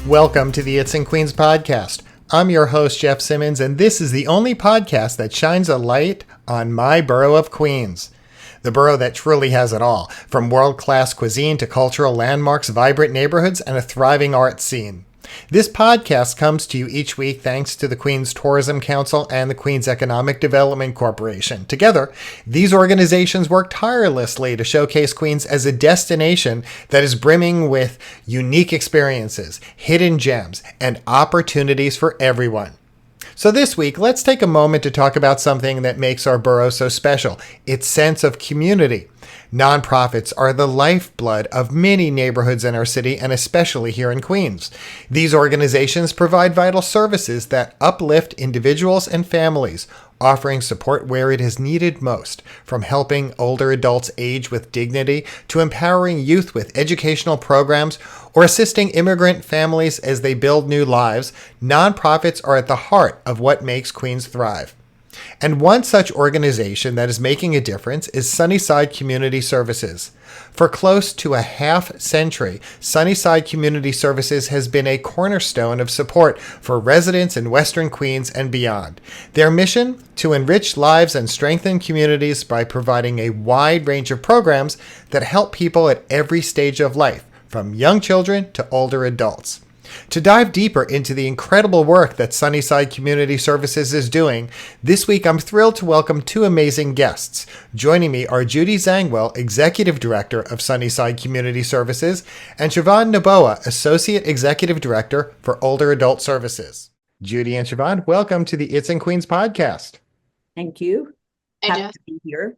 Welcome to the It's in Queens podcast. I'm your host, Jeff Simmons, and this is the only podcast that shines a light on my borough of Queens. The borough that truly has it all, from world-class cuisine to cultural landmarks, vibrant neighborhoods, and a thriving art scene. This podcast comes to you each week thanks to the Queens Tourism Council and the Queens Economic Development Corporation. Together, these organizations work tirelessly to showcase Queens as a destination that is brimming with unique experiences, hidden gems, and opportunities for everyone. So this week, let's take a moment to talk about something that makes our borough so special, its sense of community. Nonprofits are the lifeblood of many neighborhoods in our city, and especially here in Queens. These organizations provide vital services that uplift individuals and families, offering support where it is needed most, from helping older adults age with dignity to empowering youth with educational programs or assisting immigrant families as they build new lives. Nonprofits are at the heart of what makes Queens thrive. And one such organization that is making a difference is Sunnyside Community Services. For close to a half century, Sunnyside Community Services has been a cornerstone of support for residents in Western Queens and beyond. Their mission? To enrich lives and strengthen communities by providing a wide range of programs that help people at every stage of life, from young children to older adults. To dive deeper into the incredible work that Sunnyside Community Services is doing, this week I'm thrilled to welcome two amazing guests. Joining me are Judy Zangwell, Executive Director of Sunnyside Community Services, and Siobhan Noboa, Associate Executive Director for Older Adult Services. Judy and Siobhan, welcome to the It's in Queens podcast. Thank you. Happy to be here.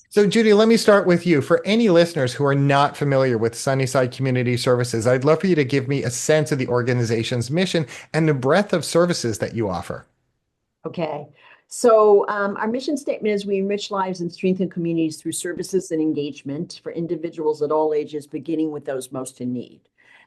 So, Judy, let me start with you. For any listeners who are not familiar with Sunnyside Community Services, I'd love for you to give me a sense of the organization's mission and the breadth of services that you offer. Okay. So our mission statement is we enrich lives and strengthen communities through services and engagement for individuals at all ages, beginning with those most in need.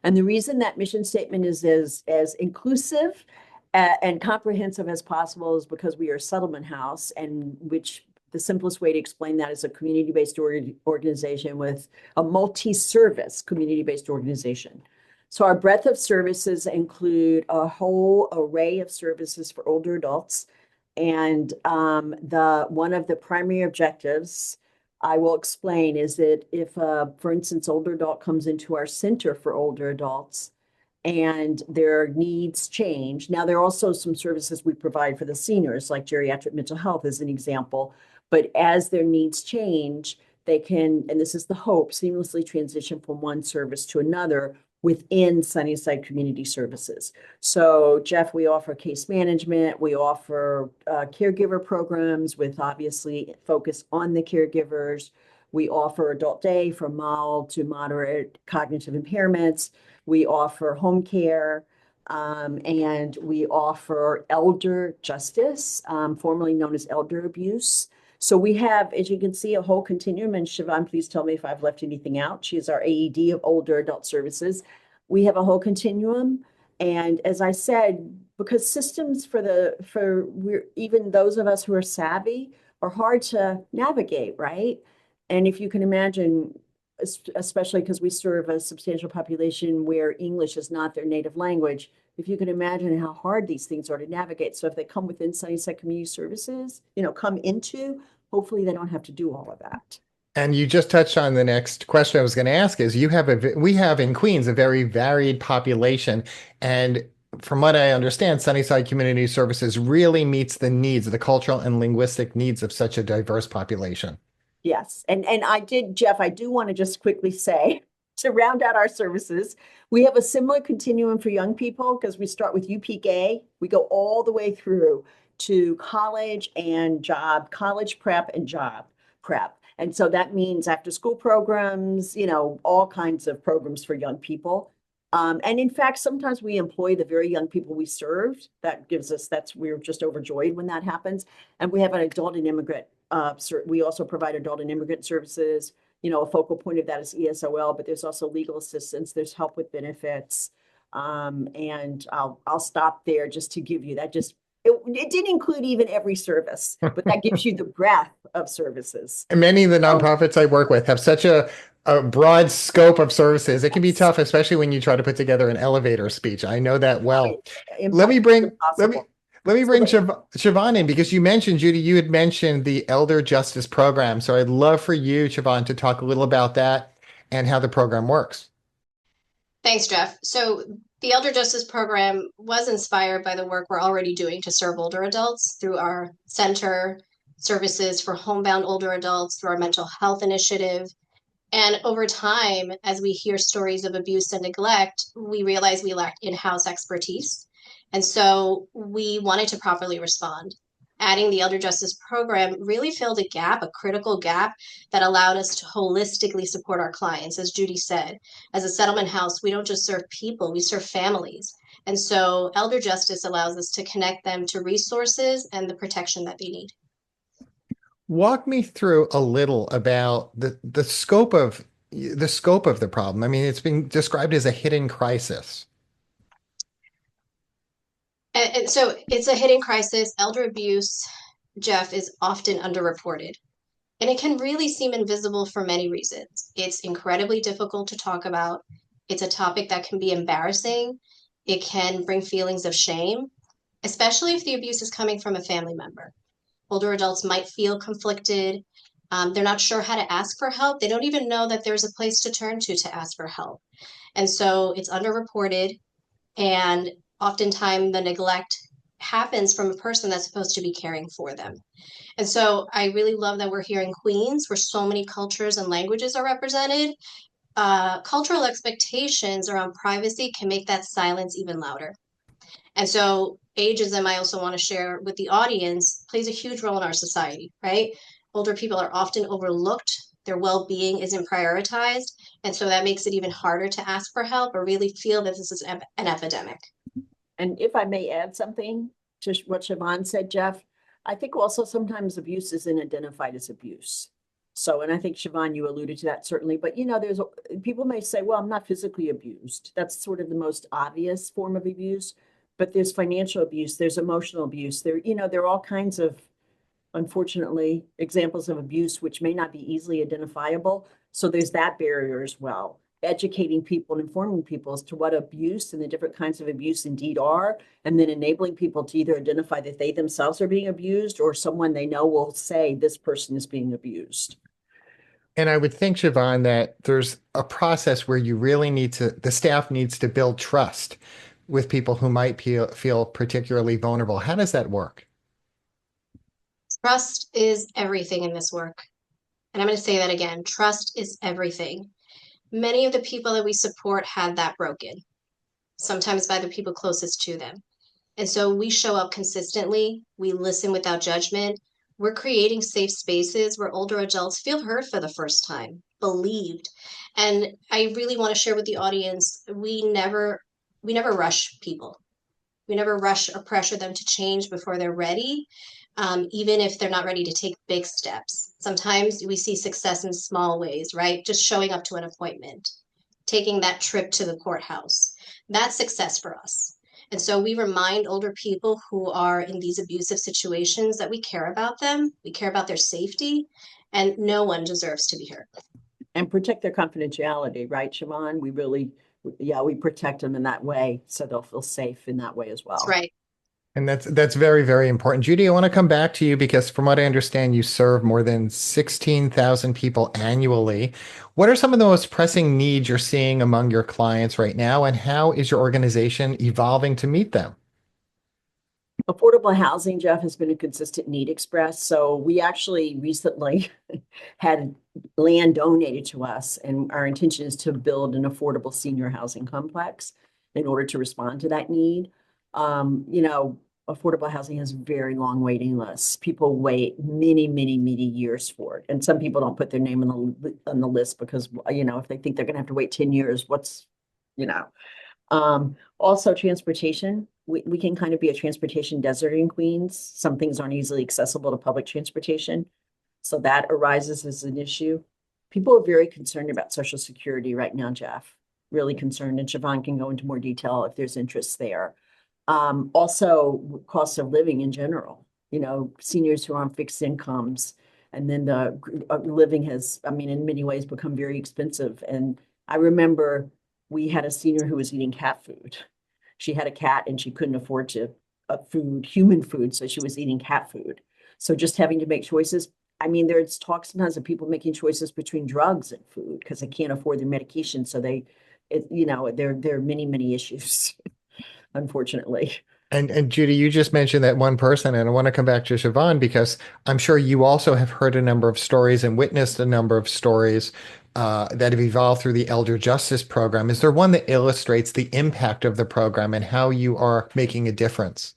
And the reason that mission statement is as inclusive and comprehensive as possible is because we are a settlement house, and which the simplest way to explain that is a community-based organization with a multi-service community-based organization. So our breadth of services include a whole array of services for older adults. And one of the primary objectives I will explain is that if, for instance, older adult comes into our center for older adults and their needs change. Now, there are also some services we provide for the seniors, like geriatric mental health as an example. But as their needs change, they can, and this is the hope, seamlessly transition from one service to another within Sunnyside Community Services. So, Jeff, we offer case management, we offer caregiver programs with obviously focus on the caregivers. We offer adult day for mild to moderate cognitive impairments. We offer home care. And we offer elder justice, formerly known as elder abuse. So we have, as you can see, a whole continuum. And Siobhan, please tell me if I've left anything out. She is our AED of Older Adult Services. We have a whole continuum. And as I said, because systems even those of us who are savvy are hard to navigate, right? And if you can imagine, especially because we serve a substantial population where English is not their native language, if you can imagine how hard these things are to navigate. So if they come within Sunnyside Community Services, hopefully they don't have to do all of that. And you just touched on the next question I was going to ask is we have in Queens a very varied population. And from what I understand, Sunnyside Community Services really meets the needs, the cultural and linguistic needs of such a diverse population. Yes. And Jeff, I do want to just quickly say, to round out our services, we have a similar continuum for young people because we start with UPK. We go all the way through to college and job, college prep and job prep. And so that means after school programs, all kinds of programs for young people. And in fact, sometimes we employ the very young people we served. We're just overjoyed when that happens. And we have an adult and immigrant. We also provide adult and immigrant services. A focal point of that is ESOL, but there's also legal assistance. There's help with benefits. And I'll stop there just to give you that. Just It didn't include even every service, but that gives you the breadth of services. And many of the Oh, nonprofits I work with have such a broad scope of services. It can be yes. tough, especially when you try to put together an elevator speech. I know that well. Let me Impossible. bring let me let me So bring Siobhan in because you mentioned, Judy, you had mentioned the Elder Justice Program. So I'd love for you, Siobhan, to talk a little about that and how the program works. Thanks, Jeff. So the Elder Justice Program was inspired by the work we're already doing to serve older adults through our center services for homebound older adults, through our mental health initiative. And over time, as we hear stories of abuse and neglect, we realize we lacked in-house expertise. And so we wanted to properly respond. Adding the Elder Justice Program really filled a gap, a critical gap that allowed us to holistically support our clients. As Judy said, as a settlement house, we don't just serve people, we serve families. And so Elder Justice allows us to connect them to resources and the protection that they need. Walk me through a little about the scope of the problem. I mean, it's been described as a hidden crisis. And so it's a hidden crisis. Elder abuse, Jeff, is often underreported. And it can really seem invisible for many reasons. It's incredibly difficult to talk about. It's a topic that can be embarrassing. It can bring feelings of shame, especially if the abuse is coming from a family member. Older adults might feel conflicted. They're not sure how to ask for help. They don't even know that there's a place to turn to ask for help. And so it's underreported. And oftentimes the neglect happens from a person that's supposed to be caring for them. And so I really love that we're here in Queens, where so many cultures and languages are represented. Cultural expectations around privacy can make that silence even louder. And so ageism, I also want to share with the audience, plays a huge role in our society, right? Older people are often overlooked. Their well-being isn't prioritized. And so that makes it even harder to ask for help or really feel that this is an epidemic. And if I may add something to what Siobhan said, Jeff, I think also sometimes abuse isn't identified as abuse. So, and I think Siobhan, you alluded to that certainly, but there's people may say, well, I'm not physically abused. That's sort of the most obvious form of abuse, but there's financial abuse, there's emotional abuse, there are all kinds of, unfortunately, examples of abuse which may not be easily identifiable. So there's that barrier as well. Educating people and informing people as to what abuse and the different kinds of abuse indeed are, and then enabling people to either identify that they themselves are being abused or someone they know will say this person is being abused. And I would think, Siobhan, that there's a process where the staff needs to build trust with people who might feel particularly vulnerable. How does that work? Trust is everything in this work. And I'm going to say that again. Trust is everything. Many of the people that we support had that broken, sometimes by the people closest to them. And so we show up consistently. We listen without judgment. We're creating safe spaces where older adults feel heard for the first time, believed. And I really want to share with the audience, we never rush people. We never rush or pressure them to change before they're ready, even if they're not ready to take big steps. Sometimes we see success in small ways, right? Just showing up to an appointment, taking that trip to the courthouse. That's success for us. And so we remind older people who are in these abusive situations that we care about them, we care about their safety, and no one deserves to be hurt. And protect their confidentiality, right, Siobhan? We protect them in that way so they'll feel safe in that way as well. That's right. And that's very, very important. Judy, I want to come back to you because from what I understand, you serve more than 16,000 people annually. What are some of the most pressing needs you're seeing among your clients right now, and how is your organization evolving to meet them? Affordable housing, Jeff, has been a consistent need expressed. So we actually recently had land donated to us, and our intention is to build an affordable senior housing complex in order to respond to that need. Affordable housing has very long waiting lists. People wait many, many, many years for it. And some people don't put their name on the list because, if they think they're going to have to wait 10 years, also transportation. We can kind of be a transportation desert in Queens. Some things aren't easily accessible to public transportation. So that arises as an issue. People are very concerned about Social Security right now, Jeff. Really concerned. And Siobhan can go into more detail if there's interest there. Also cost of living in general, seniors who are on fixed incomes. And then the living has, in many ways become very expensive. And I remember we had a senior who was eating cat food. She had a cat and she couldn't afford human food, so she was eating cat food. So just having to make choices. There's talk sometimes of people making choices between drugs and food because they can't afford their medication. So there are many, many issues, unfortunately. And Judy, you just mentioned that one person, and I want to come back to Siobhan because I'm sure you also have heard a number of stories and witnessed a number of stories that have evolved through the Elder Justice Program. Is there one that illustrates the impact of the program and how you are making a difference?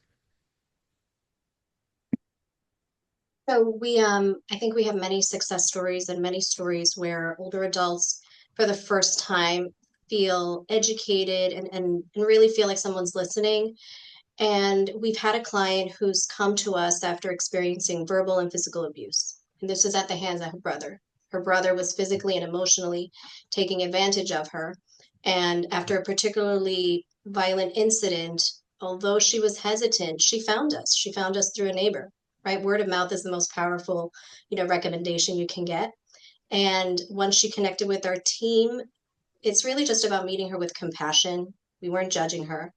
So I think we have many success stories and many stories where older adults for the first time feel educated and really feel like someone's listening. And we've had a client who's come to us after experiencing verbal and physical abuse. And this is at the hands of her brother. Her brother was physically and emotionally taking advantage of her. And after a particularly violent incident, although she was hesitant, she found us. She found us through a neighbor, right? Word of mouth is the most powerful, recommendation you can get. And once she connected with our team, it's really just about meeting her with compassion. We weren't judging her.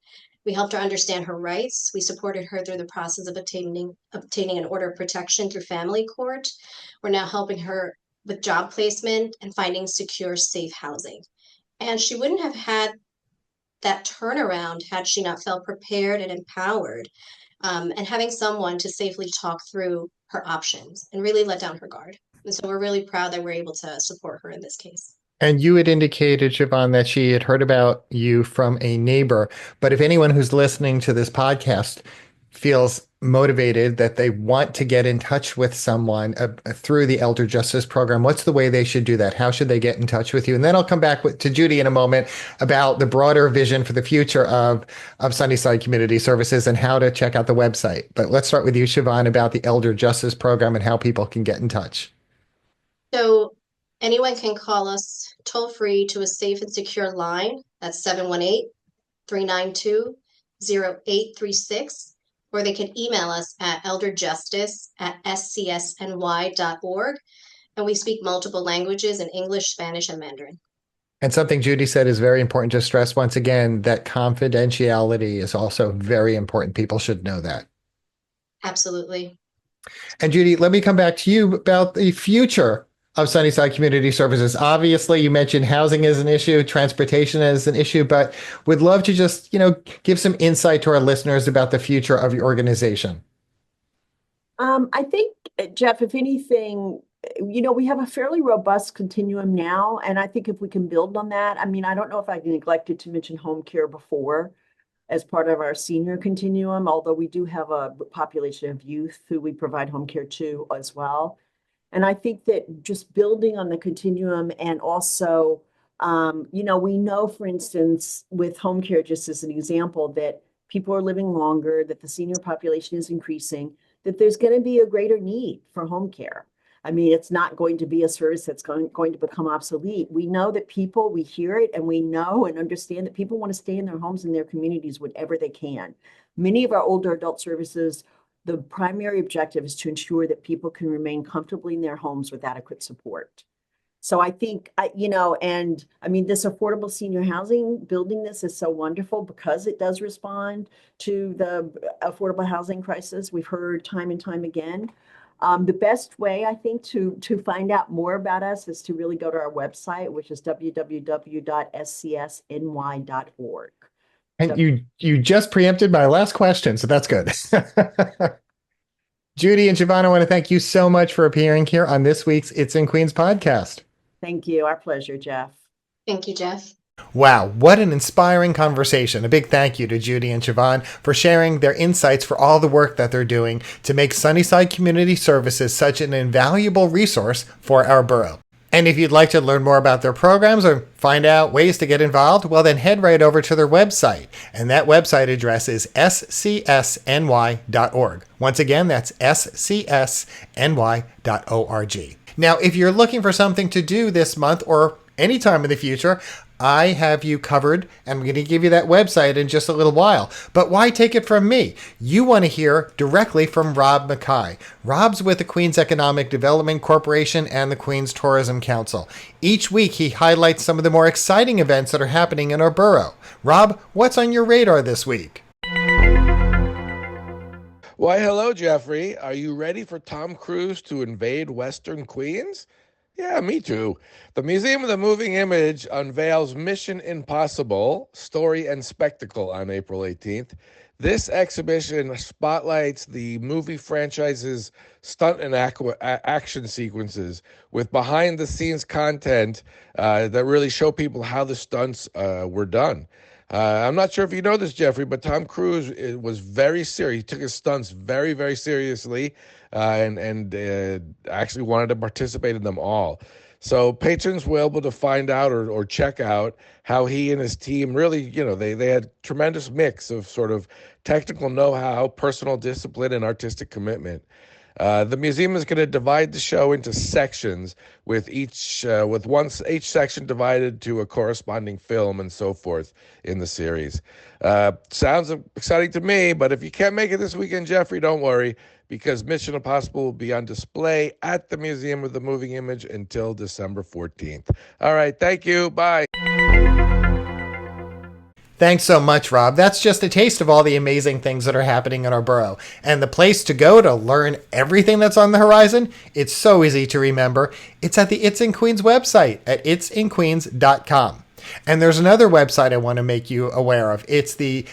We helped her understand her rights. We supported her through the process of obtaining an order of protection through family court. We're now helping her with job placement and finding secure, safe housing. And she wouldn't have had that turnaround had she not felt prepared and empowered, and having someone to safely talk through her options and really let down her guard. And so we're really proud that we're able to support her in this case. And you had indicated, Siobhan, that she had heard about you from a neighbor. But if anyone who's listening to this podcast feels motivated that they want to get in touch with someone through the Elder Justice Program, what's the way they should do that? How should they get in touch with you? And then I'll come back to Judy in a moment about the broader vision for the future of Sunnyside Community Services and how to check out the website. But let's start with you, Siobhan, about the Elder Justice Program and how people can get in touch. So anyone can call us toll free to a safe and secure line. That's 718-392-0836. Or they can email us at elderjustice@scsny.org. And we speak multiple languages in English, Spanish, and Mandarin. And something Judy said is very important to stress once again, that confidentiality is also very important. People should know that. Absolutely. And Judy, let me come back to you about the future of Sunnyside Community Services. Obviously, you mentioned housing is an issue, transportation is an issue, but would love to just, give some insight to our listeners about the future of your organization. I think, Jeff, if anything, we have a fairly robust continuum now, and I think if we can build on that, I don't know if I neglected to mention home care before as part of our senior continuum, although we do have a population of youth who we provide home care to as well. And I think that just building on the continuum and also, we know, for instance, with home care, just as an example, that people are living longer, that the senior population is increasing, that there's going to be a greater need for home care. It's not going to be a service that's going to become obsolete. We know that we hear it, and we know and understand that people want to stay in their homes and their communities whenever they can. Many of our older adult services, the primary objective is to ensure that people can remain comfortably in their homes with adequate support. So I think, this affordable senior housing, building this is so wonderful because it does respond to the affordable housing crisis. We've heard time and time again. The best way, I think, to find out more about us is to really go to our website, which is www.scsny.org. And you just preempted my last question, so that's good. Judy and Siobhan, I want to thank you so much for appearing here on this week's It's in Queens podcast. Thank you. Our pleasure, Jeff. Thank you, Jeff. Wow, what an inspiring conversation. A big thank you to Judy and Siobhan for sharing their insights, for all the work that they're doing to make Sunnyside Community Services such an invaluable resource for our borough. And if you'd like to learn more about their programs or find out ways to get involved, well, then head right over to their website. And that website address is scsny.org. Once again, that's scsny.org. Now, if you're looking for something to do this month or anytime in the future, I have you covered. I'm going to give you that website in just a little while. But why take it from me? You want to hear directly from Rob Mackay. Rob's with the Queens Economic Development Corporation and the Queens Tourism Council. Each week, he highlights some of the more exciting events that are happening in our borough. Rob, what's on your radar this week? Why, hello, Jeffrey. Are you ready for Tom Cruise to invade Western Queens? Yeah, me too. The Museum of the Moving Image unveils Mission Impossible, Story and Spectacle on April 18th. This exhibition spotlights the movie franchise's stunt and action sequences with behind-the-scenes content that really show people how the stunts were done. I'm not sure if you know this, Jeffrey, but Tom Cruise was very serious. He took his stunts very, very seriously and actually wanted to participate in them all. So patrons were able to find out or check out how he and his team really, they had tremendous mix of sort of technical know-how, personal discipline, and artistic commitment. The museum is going to divide the show into sections with each section divided to a corresponding film and so forth in the series. Sounds exciting to me, but if you can't make it this weekend, Jeffrey, don't worry, because Mission Impossible will be on display at the Museum of the Moving Image until December 14th. All right, thank you. Bye. Thanks so much, Rob. That's just a taste of all the amazing things that are happening in our borough. And the place to go to learn everything that's on the horizon, it's so easy to remember. It's at the It's in Queens website at itsinqueens.com. And there's another website I want to make you aware of. It's the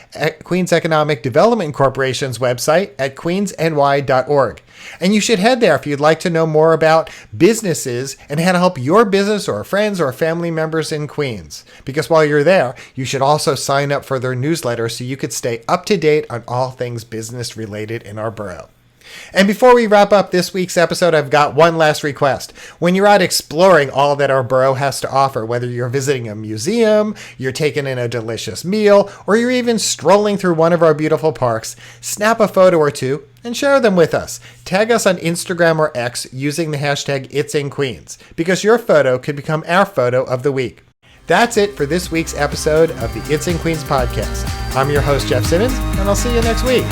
Queens Economic Development Corporation's website at queensny.org. And you should head there if you'd like to know more about businesses and how to help your business or friends or family members in Queens. Because while you're there, you should also sign up for their newsletter so you could stay up to date on all things business related in our borough. And before we wrap up this week's episode, I've got one last request. When you're out exploring all that our borough has to offer, whether you're visiting a museum, you're taking in a delicious meal, or you're even strolling through one of our beautiful parks, snap a photo or two and share them with us. Tag us on Instagram or X using the hashtag #It'sInQueens, because your photo could become our photo of the week. That's it for this week's episode of the It's in Queens podcast. I'm your host, Jeff Simmons, and I'll see you next week.